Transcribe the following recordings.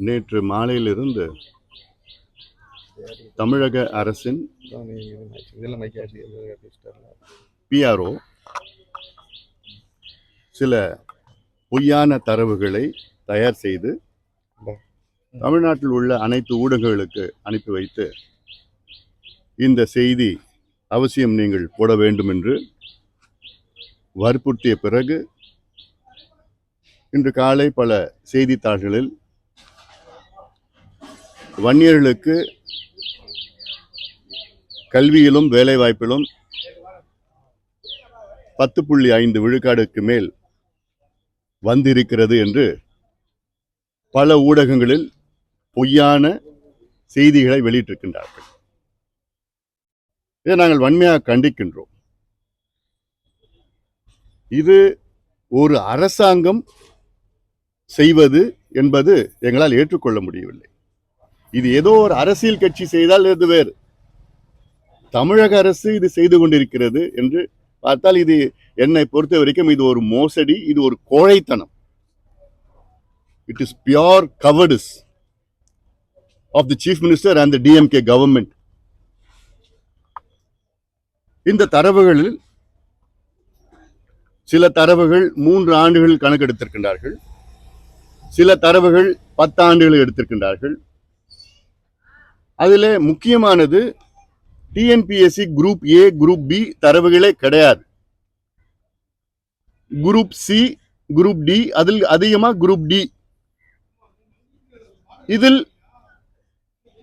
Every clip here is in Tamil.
நேற்று மாலையிலிருந்து தமிழக அரசின் பிஆர்ஓ சில பொய்யான தரவுகளை தயார் செய்து தமிழ்நாட்டில் உள்ள அனைத்து ஊடகங்களுக்கு அனுப்பி வைத்து இந்த செய்தி அவசியம் நீங்கள் போட வேண்டும் என்று வற்புறுத்திய பிறகு இன்று காலை பல செய்தித்தாள்களில் வன்னியர்களுக்கு கல்வியிலும் வேலைவாய்ப்பிலும் 10.5 விழுக்காடுக்கு மேல் வந்திருக்கிறது என்று பல ஊடகங்களில் பொய்யான செய்திகளை வெளியிட்டிருக்கின்றார்கள். இதை நாங்கள் வன்மையாக கண்டிக்கின்றோம். இது ஒரு அரசாங்கம் செய்வது என்பது எங்களால் ஏற்றுக்கொள்ள முடியவில்லை. இது ஏதோ ஒரு அரசியல் கட்சி செய்தால் இது வேறு. தமிழக அரசு இது செய்து கொண்டிருக்கிறது என்று பார்த்தால் இது என்னை பொறுத்த வரைக்கும் இது ஒரு மோசடி, இது ஒரு கோழைத்தனம். It is pure cowardice of the chief minister and the DMK government. இந்த தரவுகளில் சில தரவுகள் 3 ஆண்டுகள் கணக்கெடுத்திருக்கின்றார்கள், சில தரவுகள் 10 ஆண்டுகள் எடுத்திருக்கின்றார்கள். அதில் முக்கியமானது TNPSC group A group B தரவுகளே கிடையாது. குரூப் சி குரூப் டி, அதில் அதிகமாக குரூப் டி. இதில்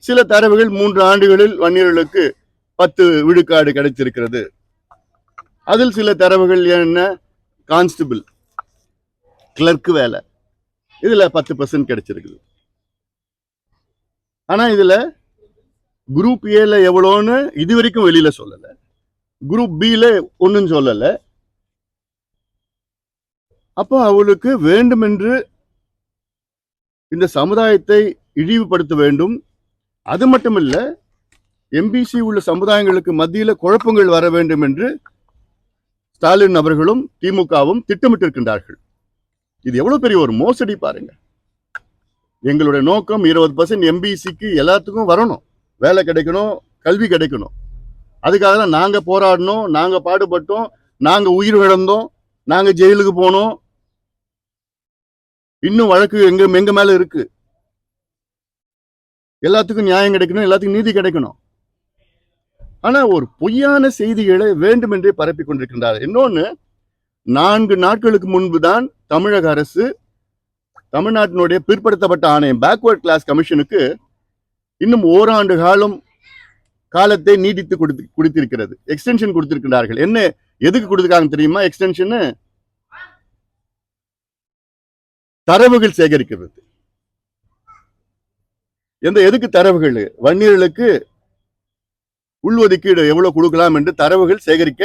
சில தரவுகள் 3 ஆண்டுகளில் வன்னியர்களுக்கு 10 விழுக்காடு கிடைத்திருக்கிறது. அதில் சில தரவுகள் என்ன, கான்ஸ்டபிள் கிளர்க் வேலை, இதுல 10% கிடைச்சிருக்குது. ஆனா இதுல குரூப் ஏல எவ்வளோன்னு இது வரைக்கும் வெளியில சொல்லல, குரூப் பில ஒன்னும் சொல்லல. அப்போ அவளுக்கு வேண்டுமென்று இந்த சமுதாயத்தை இழிவுபடுத்த வேண்டும். அது மட்டுமல்ல, எம்பிசி உள்ள சமுதாயங்களுக்கு மத்தியில் குழப்பங்கள் வர வேண்டும் என்று ஸ்டாலின் அவர்களும் திமுகவும் திட்டமிட்டிருக்கின்றார்கள். இது எவ்வளவு பெரிய ஒரு மோசடி பாருங்க. எங்களுடைய நோக்கம் 20% எம்பிசிக்கு எல்லாத்துக்கும் வரணும், வேலை கிடைக்கணும், கல்வி கிடைக்கணும். அதுக்காக தான் நாங்க போராடணும், நாங்க பாடுபட்டோம், நாங்க உயிர் இழந்தோம், நாங்க ஜெயிலுக்கு போனோம். இன்னும் வழக்கு எங்க மேல இருக்கு. எல்லாத்துக்கும் நியாயம் கிடைக்கணும், எல்லாத்துக்கும் நீதி கிடைக்கணும். ஆனா ஒரு பொய்யான செய்திகளை வேண்டுமென்றே பரப்பி கொண்டிருக்கின்றார். இன்னொன்னு, 4 நாட்களுக்கு முன்புதான் தமிழக அரசு தமிழ்நாட்டினுடைய பிற்படுத்தப்பட்ட ஆணையம் பேக்வர்ட் கிளாஸ் கமிஷனுக்கு இன்னும் ஓராண்டு காலத்தை நீடித்து கொடுத்திருக்கிறது, எக்ஸ்டென்ஷன் கொடுத்திருக்கிறார்கள். என்ன எதுக்கு கொடுத்திருக்காங்க தெரியுமா? எக்ஸ்டென்ஷன் தரவுகள் சேகரிக்கிறது. எதுக்கு தரவுகள்? வன்னியர்களுக்கு உள்ஒதுக்கீடு எவ்வளவு கொடுக்கலாம் என்று தரவுகள் சேகரிக்க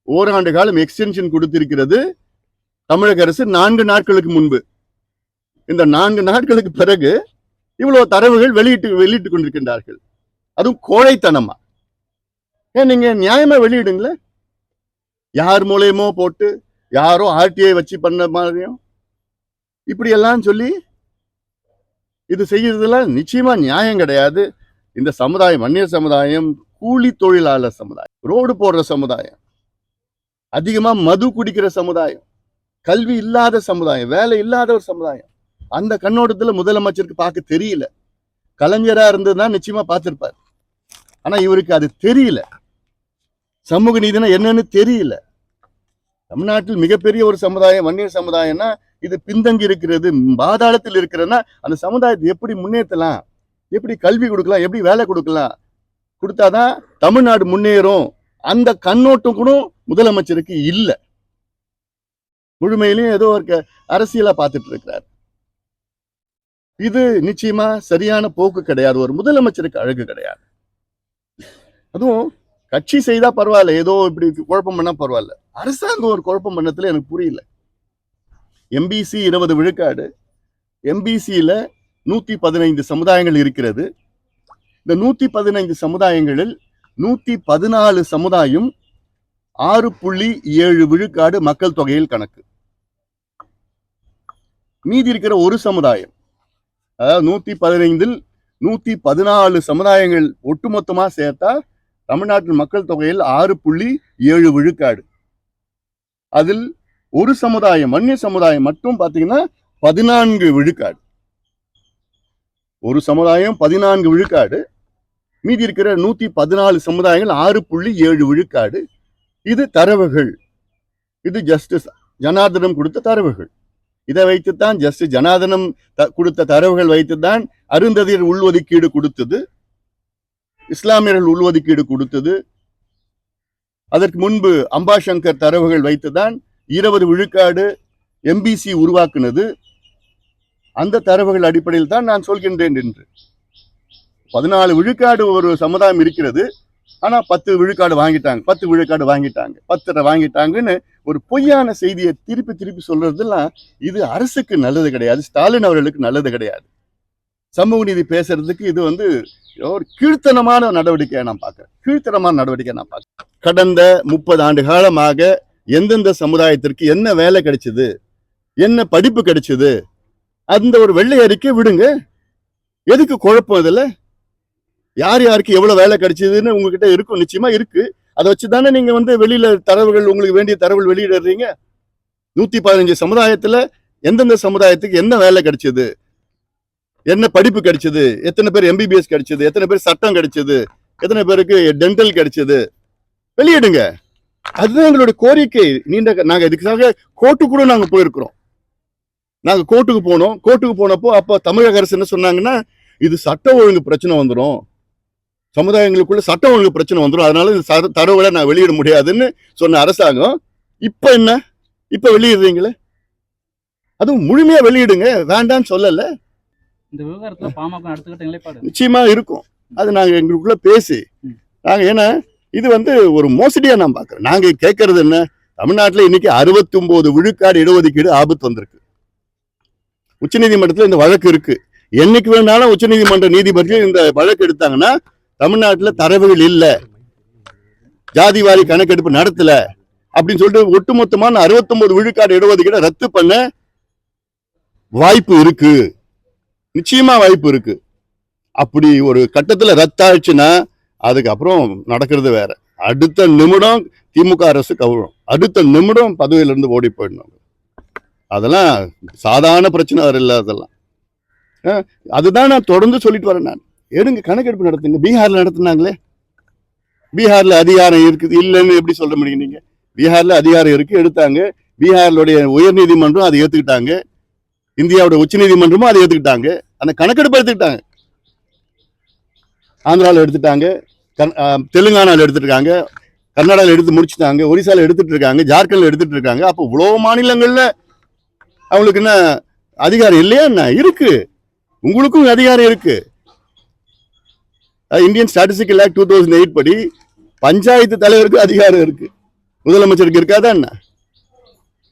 ஓராண்டு காலம் எக்ஸ்டென்ஷன் கொடுத்திருக்கிறது தமிழக அரசு 4 நாட்களுக்கு முன்பு. இந்த 4 நாட்களுக்கு பிறகு இவ்வளவு தரவுகள் வெளியிட்டு கொண்டிருக்கின்றார்கள். அதுவும் கோழைத்தனமா. ஏன் நீங்க நியாயமா வெளியிடுங்களேன். யார் மூலயமோ போட்டு, யாரோ ஆர்டிஐ வச்சு பண்ண மாதிரியும் இப்படி எல்லாம் சொல்லி இது செய்யறதுல நிச்சயமா நியாயம் கிடையாது. இந்த சமுதாயம், வன்னியர் சமுதாயம் கூலி தொழிலாளர் சமுதாயம், ரோடு போடுற சமுதாயம், அதிகமா மது குடிக்கிற சமுதாயம், கல்வி இல்லாத சமுதாயம், வேலை இல்லாத ஒரு சமுதாயம். அந்த கண்ணோட்டத்துல முதலமைச்சருக்கு பார்க்க தெரியல. கலைஞரா இருந்ததுன்னா நிச்சயமா பார்த்திருப்பார். ஆனா இவருக்கு அது தெரியல. சமூக நீதினா என்னன்னு தெரியல. தமிழ்நாட்டில் மிகப்பெரிய ஒரு சமுதாயம் வன்னியர் சமுதாயம்னா இது பின்தங்கி இருக்கிறது, பாதாளத்தில் இருக்கிறதுனா அந்த சமுதாயத்தை எப்படி முன்னேற்றலாம், எப்படி கல்வி கொடுக்கலாம், எப்படி வேலை கொடுத்தாதான் தமிழ்நாடு முன்னேறும். அந்த கண்ணோட்டம் கூட முதலமைச்சருக்கு இல்லை. முழுமையிலும் ஏதோ ஒரு அரசியலா பார்த்துட்டு இருக்கிறார். இது நிச்சயமா சரியான போக்கு கிடையாது. ஒரு முதலமைச்சருக்கு அழகு கிடையாது. அதுவும் கட்சி செய்தா பரவாயில்ல, ஏதோ இப்படி குழப்பம் பண்ணா பரவாயில்ல. அரசாங்கம் ஒரு குழப்பம் பண்ணத்துல எனக்கு புரியல. எம்பிசி 20 விழுக்காடு, எம்பிசியில 115 சமுதாயங்கள் இருக்கிறது. இந்த 115 சமுதாயங்களில் 114 சமுதாயம் 6.7 விழுக்காடு மக்கள் தொகையில் கணக்கு. மீதி இருக்கிற ஒரு சமுதாயம் அதாவது 115ல் 114 சமுதாயங்கள் ஒட்டுமொத்தமா சேர்த்தா தமிழ்நாட்டின் மக்கள் தொகையில் 6.7 விழுக்காடு. அதில் ஒரு சமுதாயம், வன்னிய சமுதாயம் மட்டும் பாத்தீங்கன்னா 14 விழுக்காடு. ஒரு சமுதாயம் 14 விழுக்காடு, மீதி இருக்கிற 114 சமுதாயங்கள் 6.7 விழுக்காடு. இது தரவுகள், இது ஜஸ்டிஸ் ஜனார்தனம் கொடுத்த தரவுகள். இதை வைத்துத்தான் ஜஸ்டிஸ் ஜனார்தனம் கொடுத்த தரவுகள் வைத்துத்தான் அருந்ததியர் உள்ஒதுக்கீடு கொடுத்தது, இஸ்லாமியர்கள் உள்ஒதுக்கீடு கொடுத்தது. அதற்கு முன்பு அம்பாசங்கர் தரவுகள் வைத்துதான் 20 விழுக்காடு எம்பிசி உருவாக்குனது. அந்த தரவுகள் அடிப்படையில் தான் நான் சொல்கின்றேன் என்று. 14 விழுக்காடு ஒரு சமுதாயம் இருக்கிறது, ஆனா 10 விழுக்காடு வாங்கிட்டாங்க, 10 விழுக்காடு வாங்கிட்டாங்க, 10 வாங்கிட்டாங்கன்னு ஒரு பொய்யான செய்தியை திருப்பி திருப்பி சொல்றதெல்லாம் இது அரசுக்கு நல்லது கிடையாது, ஸ்டாலின் அவர்களுக்கு நல்லது கிடையாது. சமூக நீதி பேசுறதுக்கு இது ஒரு கீழ்த்தனமான நடவடிக்கையை நான் பார்க்கிறேன். கடந்த 30 ஆண்டு காலமாக எந்தெந்த சமுதாயத்திற்கு என்ன வேலை கிடைச்சது, என்ன படிப்பு கிடைச்சது, அந்த ஒரு வெள்ளை அறிக்கை விடுங்க. எதுக்கு குழப்பம்? இதுல யார் யாருக்கு எவ்வளவு வேலை கிடைச்சதுன்னு உங்ககிட்ட இருக்கும், நிச்சயமா இருக்கு. அதை வச்சுதானே நீங்க வெளியில தரவுகள், உங்களுக்கு வேண்டிய தரவுகள் வெளியிடுறீங்க. 115 சமுதாயத்துல எந்தெந்த சமுதாயத்துக்கு என்ன வேலை கிடைச்சது, என்ன படிப்பு கிடைச்சது, எத்தனை பேர் எம்பிபிஎஸ் கிடைச்சது, எத்தனை பேர் சட்டம் கிடைச்சது, எத்தனை பேருக்கு டென்டல் கிடைச்சது, வெளியிடுங்க. அதுதான் எங்களுடைய கோரிக்கை. நாங்க இதுக்காக கோர்ட்டு கூட நாங்க போயிருக்கிறோம். நாங்க கோர்ட்டுக்கு போனோம். கோர்ட்டுக்கு போனப்போ அப்ப தமிழக அரசு என்ன சொன்னாங்கன்னா, இது சட்ட ஒழுங்கு பிரச்சனை வந்துடும், சமுதாயங்களுக்குள்ள சட்ட ஒழுங்கு பிரச்சனை வந்துடும், அதனால இந்த தரவுகளை நான் வெளியிட முடியாதுன்னு சொன்ன அரசாங்கம் இப்ப என்ன, இப்ப வெளியிடுறீங்களே, அதுவும் முழுமையா வெளியிடுங்க, வேண்டான்னு சொல்லல. இந்த விவகாரத்துல பாமக அடுத்த நிலைப்பாடு நிச்சயமா இருக்கும். அது நாங்க எங்களுக்குள்ள பேசி நாங்க, ஏன்னா இது ஒரு மோசடியா நான் பாக்குறேன். நாங்க கேட்கறது என்ன, தமிழ்நாட்டுல இன்னைக்கு 69 விழுக்காடு இடஒதுக்கீடு ஆபத்து வந்திருக்கு. உச்சநீதிமன்றத்துல இந்த வழக்கு இருக்கு. என்னைக்கு வேணாலும் உச்சநீதிமன்ற நீதிபதிகள் இந்த வழக்கு எடுத்தாங்கன்னா, தமிழ்நாட்டுல தரவுகள் இல்ல, ஜாதிவாரி கணக்கெடுப்பு நடத்தல அப்படின்னு சொல்லிட்டு ஒட்டுமொத்தமான 69 விழுக்காடு இடஒதுக்கீடு ரத்து பண்ண வாய்ப்பு இருக்கு, நிச்சயமா வாய்ப்பு இருக்கு. அப்படி ஒரு கட்டத்துல ரத்தாச்சுன்னா அதுக்கப்புறம் நடக்கிறது வேற. அடுத்த நிமிடம் திமுக அரசு கவுழும், அடுத்த நிமிடம் பதவியிலிருந்து ஓடி போயிடணும். அதெல்லாம் சாதாரண பிரச்சனை இல்ல. அதெல்லாம் அதுதான் நான் தொடர்ந்து சொல்லிட்டு வரேன். நான் எடுங்க, கணக்கெடுப்பு நடத்துங்க. பீகார்ல நடத்தினாங்களே, பீகார்ல அதிகாரம் இருக்குது இல்லைன்னு எப்படி சொல்ல முடியும் நீங்க? பீகார்ல அதிகாரம் இருக்கு, எடுத்தாங்க. பீகார்லுடைய உயர் நீதிமன்றம் அதை ஏத்துக்கிட்டாங்க, இந்தியாவோட உச்ச நீதிமன்றமும் அதை ஏத்துக்கிட்டாங்க, அந்த கணக்கெடுப்பு எடுத்துக்கிட்டாங்க. ஆந்திராவில் எடுத்துட்டாங்க, தெலுங்கானாவில் எடுத்துருக்காங்க, கர்நாடகாவில் எடுத்து முடிச்சுட்டாங்க, ஒரிசால எடுத்துட்டு இருக்காங்க, ஜார்க்கண்ட்ல எடுத்துட்டு இருக்காங்க. அப்போ இவ்வளவு மாநிலங்கள்ல அவங்களுக்கு என்ன அதிகாரம் இல்லையா? என்ன இருக்கு, உங்களுக்கும் அதிகாரம் இருக்கு. இந்தியன் ஸ்டாட்டிஸ்டிக்கல் ஆக்ட் 2008 படி பஞ்சாயத்து தலைவருக்கு அதிகாரம் இருக்கு, முதலமைச்சருக்கு இருக்காதா என்ன?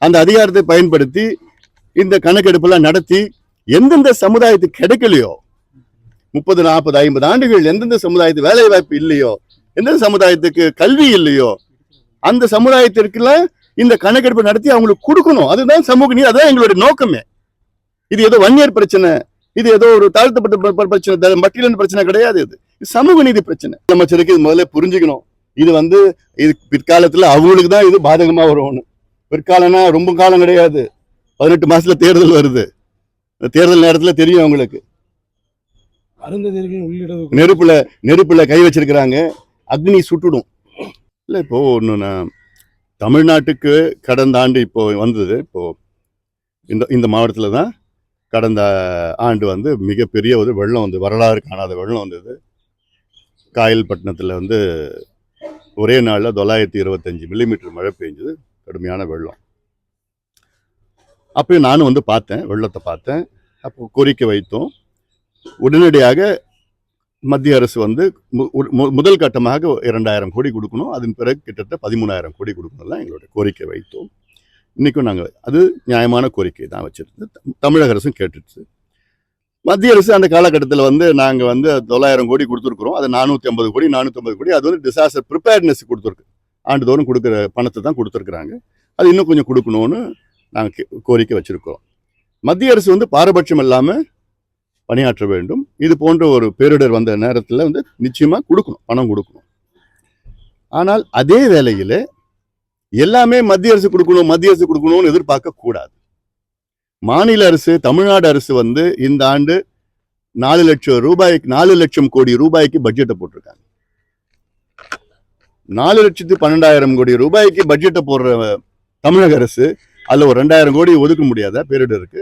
அந்த அதிகாரத்தை பயன்படுத்தி இந்த கணக்கெடுப்பெல்லாம் நடத்தி எந்தெந்த சமுதாயத்துக்கு கிடைக்கலையோ, 30, 40, 50 ஆண்டுகள் எந்தெந்த சமுதாயத்துக்கு வேலை வாய்ப்பு இல்லையோ, எந்தெந்த சமுதாயத்துக்கு கல்வி இல்லையோ, அந்த சமுதாயத்திற்குல இந்த கணக்கெடுப்பு நடத்தி அவங்களுக்கு கொடுக்கணும். அதுதான் சமூக நீதி, அதுதான் எங்களுடைய நோக்கமே. இது ஏதோ வன்னியர் பிரச்சனை, இது ஏதோ ஒரு தாழ்த்தப்பட்ட பிரச்சனை, பட்டியலின் பிரச்சனை கிடையாது. இது சமூக நீதி பிரச்சனை. அமைச்சருக்கு இது முதல்ல புரிஞ்சுக்கணும். இது இது பிற்காலத்துல அவங்களுக்கு தான் இது பாதகமா வரும்னு. பிற்காலம்னா ரொம்ப காலம் கிடையாது, 18 மாசத்துல தேர்தல் வருது. தேர்தல் நேரத்துல தெரியும் அவங்களுக்கு. நெருப்புல கை வச்சிருக்கிறாங்க, அக்னி சுட்டுடும். இல்ல இப்போ ஒண்ணு, தமிழ்நாட்டுக்கு கடந்த ஆண்டு இப்போ வந்தது, இப்போ இந்த மாவட்டத்துல தான் கடந்த ஆண்டு மிகப்பெரிய ஒரு வெள்ளம் வரலாறு காணாத வெள்ளம் வந்தது. காயல்பட்டினத்துல ஒரே நாள்ல 925 மில்லிமீட்டர் மழை பெஞ்சது, கடுமையான வெள்ளம். அப்பயும் நானும் பார்த்தேன், வெள்ளத்தை பார்த்தேன். அப்போ கோரிக்கை வைத்தோம். உடனடியாக மத்திய அரசு முதல் கட்டமாக 2000 கோடி கொடுக்கணும், அதன் பிறகு கிட்டத்தட்ட 13,000 கோடி கொடுக்கணும்லாம் எங்களுடைய கோரிக்கை வைத்தோம். இன்னைக்கும் நாங்கள் அது நியாயமான கோரிக்கை தான் வச்சிருந்து தமிழக அரசும் கேட்டுச்சு. மத்திய அரசு அந்த காலகட்டத்தில் நாங்கள் 900 கோடி கொடுத்துருக்குறோம். அது 450 கோடி 450 கோடி அது டிசாஸ்டர் ப்ரிப்பேர்னஸ் கொடுத்துருக்கு. ஆண்டுதோறும் கொடுக்குற பணத்தை தான் கொடுத்துருக்குறாங்க. அது இன்னும் கொஞ்சம் கொடுக்கணும்னு நாங்கள் கோரிக்கை வச்சிருக்கோம். மத்திய அரசு பாரபட்சம் இல்லாமல் பணியாற்ற வேண்டும். இது போன்ற ஒரு பேரிடர் வந்த நேரத்தில் வந்து நிச்சயமா கொடுக்கணும், பணம் கொடுக்கணும். ஆனால் அதே வேளையில் எல்லாமே மத்திய அரசு கொடுக்கணும்னு எதிர்பார்க்க கூடாது. மாநில அரசு, தமிழ்நாடு அரசு வந்து இந்த ஆண்டு 4 லட்சம் கோடி ரூபாய்க்கு பட்ஜெட்டை போட்டிருக்காங்க. 4,12,000 கோடி ரூபாய்க்கு பட்ஜெட்டை போடுற தமிழக அரசு அதுல ஒரு 2,000 கோடி ஒதுக்க முடியாதா? பேரிடருக்கு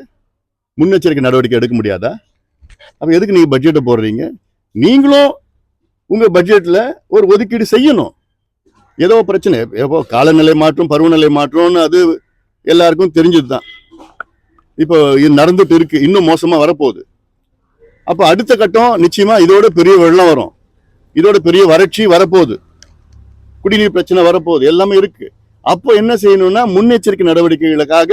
முன்னெச்சரிக்கை நடவடிக்கை எடுக்க முடியாதா? அப்ப எதுக்கு நீங்க பட்ஜெட்டை போடுறீங்க? நீங்களும் உங்க பட்ஜெட்ல ஒரு ஒதுக்கீடு செய்யணும். ஏதோ பிரச்சனை, ஏதோ காலநிலை மாற்றம், பருவநிலை மாற்றம்னு அது எல்லாருக்கும் தெரிஞ்சதுதான். இப்போ இது நடந்துட்டு இருக்கு, இன்னும் மோசமா வரப்போகுது. அப்ப அடுத்த கட்டம் நிச்சயமா இதோட பெரிய வெள்ளம் வரும், இதோட பெரிய வறட்சி வரப்போகுது, குடிநீர் பிரச்சனை வரப்போகுது, எல்லாமே இருக்கு. அப்போ என்ன செய்யணும்னா முன்னெச்சரிக்கை நடவடிக்கைகளுக்காக,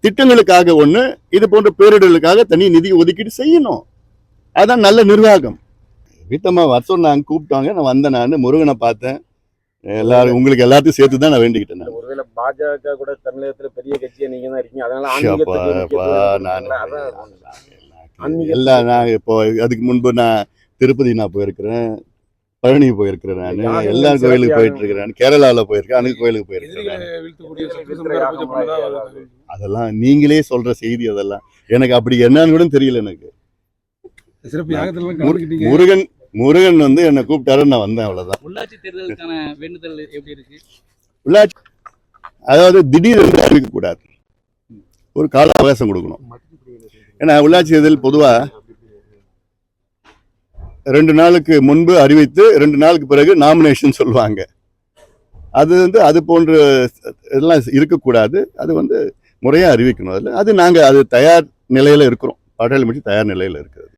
திட்டங்களுக்காக ஒண்ணு, இது போன்ற பேரிடர்களுக்காக தனி நிதி ஒதுக்கீடு செய்யணும். அதான் நல்ல நிர்வாகம். வீட்டம்மா வர சொன்னாங்க, கூப்பிட்டாங்க, நான் வந்தேன். நான் முருகனை பார்த்தேன். எல்லாரும் உங்களுக்கு எல்லாத்தையும் சேர்த்து தான் நான் வேண்டிக்கிட்டேன். நான் ஒருவேளை பாஜக கூட தமிழகத்துல பெரிய கட்சியா நீங்க தான் இருக்கீங்க, அதனால எல்லாம் நான் இப்போ அதுக்கு முன்பு நான் திருப்பதி நான் போயிருக்கிறேன், பழனி போயிருக்கிறேன், நான் எல்லா கோயிலுக்கு போயிட்டு இருக்கிறேன், கேரளாவில் போயிருக்கேன், அனைத்து கோயிலுக்கு போயிருக்கிறேன். அதெல்லாம் நீங்களே சொல்ற செய்தி, அதெல்லாம் எனக்கு அப்படி என்னன்னு கூட தெரியல. எனக்கு முருகன் வந்து என்னை கூப்பிட்டாரு, நான் வந்தேன், அவ்வளவுதான். உள்ளாட்சி தேர்தலுக்கான வேண்டுதல் எப்படி இருக்கு? உள்ளாட்சி அதாவது திடீரென்று அறிவிக்க கூடாது, ஒரு கால அவகாசம் கொடுக்கணும். ஏன்னா உள்ளாட்சி தேர்தல் பொதுவா 2 நாளுக்கு முன்பு அறிவித்து 2 நாளுக்கு பிறகு நாமினேஷன் சொல்லுவாங்க. அது வந்து அது போன்ற இதெல்லாம் இருக்கக்கூடாது. அது வந்து முறையா அறிவிக்கணும். அது நாங்க அது தயார் நிலையில இருக்கிறோம், பாட்டாளி கட்சி தயார் நிலையில இருக்கிறது.